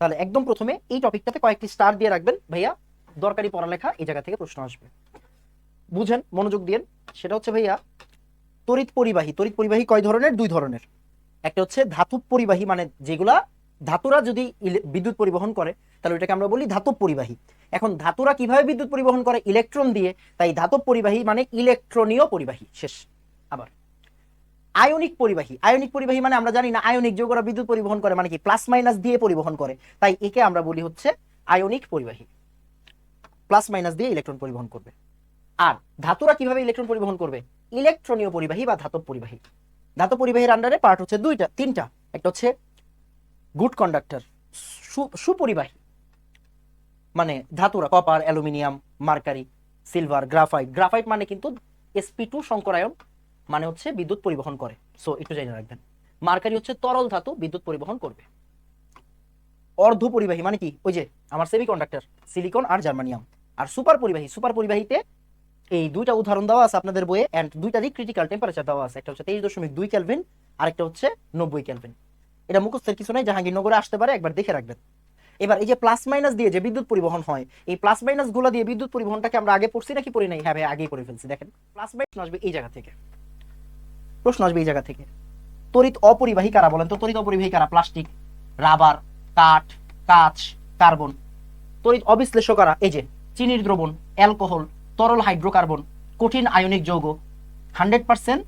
তাহলে একদম প্রথমে এই টপিকটাতে কয়েকটি স্টার দিয়ে রাখবেন ভাইয়া, দরকারি পড়ালেখা এই জায়গা থেকে প্রশ্ন আসবে, বুঝেন, মনোযোগ দিয়েন। সেটা হচ্ছে ভাইয়া তড়িৎ পরিবাহী। তড়িৎ পরিবাহী কয় ধরনের? দুই ধরনের। একটা হচ্ছে ধাতব পরিবাহী, মানে যেগুলা ধাতুরা যদি বিদ্যুৎ পরিবহন করে তাহলে ওইটাকে আমরা বলি ধাতব পরিবাহী। এখন ধাতুরা কিভাবে বিদ্যুৎ পরিবহন করে? ইলেকট্রন দিয়ে, তাই ধাতব পরিবাহী মানে ইলেকট্রনীয় পরিবাহী। শেষ। আবার আয়নিক পরিবাহী। আয়নিক পরিবাহী মানে আমরা জানি না আয়নিক যৌগরা বিদ্যুৎ পরিবহন করে, মানে কি প্লাস মাইনাস দিয়ে পরিবহন করে, তাই একে আমরা বলি হচ্ছে আয়নিক পরিবাহী, প্লাস মাইনাস দিয়ে ইলেকট্রন পরিবহন করবে। আর ধাতুরা কিভাবে ইলেকট্রন পরিবহন করবে? ইলেকট্রনীয় পরিবাহী বা ধাতব পরিবাহী। ধাতব পরিবাহীর আন্ডারে পার্ট হচ্ছে তিনটা। একটা হচ্ছে গুড কন্ডাক্টর, সুপরিবাহী, মানে ধাতুরা copper, aluminium, mercury, silver, graphite. Graphite মানে কিন্তু sp2 সংকরায়ন, মানে হচ্ছে বিদ্যুৎ পরিবহন করে, সো একটু জেনে রাখবেন। মার্কারি হচ্ছে তরল ধাতু, বিদ্যুৎ পরিবহন করবে। অর্ধ পরিবাহী মানে কি? ওই যে আমার সেমিকন্ডাক্টর, সিলিকন আর জার্মানিয়াম। আর সুপার পরিবাহী, সুপার পরিবাহীতে এই দুইটা উদাহরণ দেওয়া আছে আপনাদের বইয়ে, এন্ড দুইটারই ক্রিটিক্যাল টেম্পারেচার দেওয়া আছে। একটা হচ্ছে 23.2 কেলভিন, আরেকটা হচ্ছে 90 কেলভিন। এটা মুখস্থের কিছু নাই, জাহাঙ্গীরনগরে আসতে পারে, একবার দেখে রাখবেন। এবার এই যে প্লাস মাইনাস দিয়ে যে বিদ্যুৎ পরিবহন হয়, এই প্লাস মাইনাস গুলো দিয়ে বিদ্যুৎ পরিবহনটাকে আমরা আগে পড়ছি নাকি পড়ি নাই? হ্যাঁ ভাই, আগেই পড়ে ফেলছি। দেখেন প্লাস মাইনাস আসবে এই জায়গা থেকে, প্রশ্ন আসবে এই জায়গা থেকে। তড়িৎ অপরিবাহী কারা বলেন তো? তড়িৎ অপরিবাহী কারা? প্লাস্টিক, রাবার, কাঠ, কাঁচ, কার্বন। তড়িৎ অবিশ্লেষ্য কারা? এই যে চিনির দ্রবণ, অ্যালকোহল, তরল হাইড্রোকার্বন, কঠিন আয়নিক যৌগ, 100%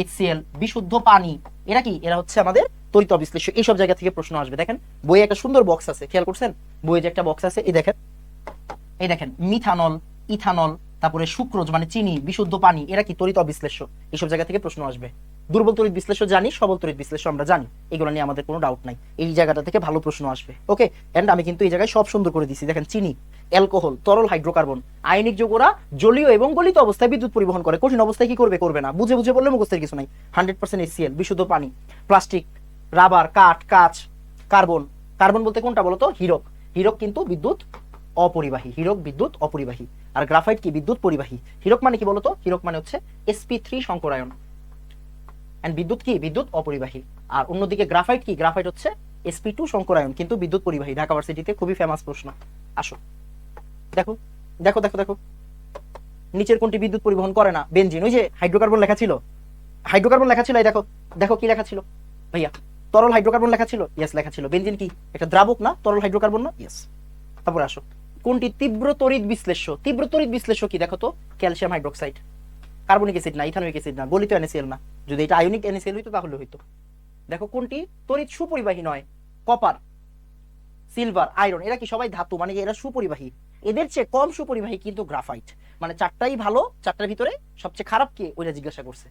HCl, বিশুদ্ধ পানি। এরা কি? এরা হচ্ছে আমাদের তড়িৎ অবিশ্লেষ্য। এইসব জায়গা থেকে প্রশ্ন আসবে। দেখেন বইয়ে একটা সুন্দর বক্স আছে, খেয়াল করছেন? বইয়ে যে একটা বক্স আছে, এই দেখেন, এই দেখেন মিথানল, ইথানল, তারপরে সুক্রোজ মানে চিনি, বিশুদ্ধ পানি, এরা কি? তড়িৎ অবিশ্লেষ্য। এইসব জায়গা থেকে প্রশ্ন আসবে। দুর্বল তড়িৎ বিশ্লেষ্য জানি, সবল তড়িৎ বিশ্লেষ্য আমরা জানি, এগুলো নিয়ে আমাদের কোনো ডাউট নাই। এই জায়গাটা থেকে ভালো প্রশ্ন আসবে। ওকে, এন্ড আমি কিন্তু এই জায়গায় সব সুন্দর করে দিছি। দেখেন চিনি, অ্যালকোহল, তরল হাইড্রোকার্বন, আয়নিক যৌগরা জলীয় এবং গলিত অবস্থায় বিদ্যুৎ পরিবহন করে। কঠিন অবস্থায় কি করবে? করবে না। বুঝে বুঝে বললে মুখস্থের কিছু নাই। 100% HCl, বিশুদ্ধ পানি, প্লাস্টিক, রাবার, কাঠ, কাঁচ, কার্বন। কার্বন বলতে কোনটা বলতো? হীরক। হীরক কিন্তু বিদ্যুৎ অপরিবাহী। হীরক বিদ্যুৎ অপরিবাহী। আর গ্রাফাইট কি? বিদ্যুৎ পরিবাহী। হীরক মানে কি বলতো? হীরক মানে হচ্ছে sp3 সংকরায়ন, এন্ড বিদ্যুৎ কি? বিদ্যুৎ অপরিবাহী। আর অন্যদিকে গ্রাফাইট কি? গ্রাফাইট হচ্ছে sp2 সংকরায়ন, কিন্তু বিদ্যুৎ পরিবাহী। ঢাকা ভার্সিটিতে খুবই ফেমাস প্রশ্ন। আসো দেখো দেখো দেখো দেখো, নিচের কোনটি বিদ্যুৎ পরিবহন করে না? বেনজিন। ওই যে হাইড্রোকার্বন লেখা ছিল, হাইড্রোকার্বন লেখা ছিল, এই দেখো দেখো কি লেখা ছিল ভাইয়া? তরল হাইড্রোকার্বন লেখা ছিল, ইয়েস লেখা ছিল। বেনজিন কি? একটা দ্রাবক না? তরল হাইড্রোকার্বন না? ইয়েস। তারপরে আসো, কোনটি তীব্র তড়িৎ বিশ্লেষ্য? তীব্র তড়িৎ বিশ্লেষ্য কি দেখো তো? Calcium hydroxide. কার্বনিক অ্যাসিড না, ইথানোয়িক অ্যাসিড না, গলিত NaCl না। যদি এটা আয়নিক NaCl হইতো তাহলে হইতো। দেখো কোনটি তড়িৎ সুপরিবাহী নয়? Copper, silver, iron. এরা কি? সবাই ধাতু, মানে এরা সুপরিবাহী। এদের চেয়ে কম সুপরিবাহী কিন্তু গ্রাফাইট। মানে চারটাই ভালো, চারটার ভিতরে সবচেয়ে খারাপ কে? ওইটা জিজ্ঞাসা করছে।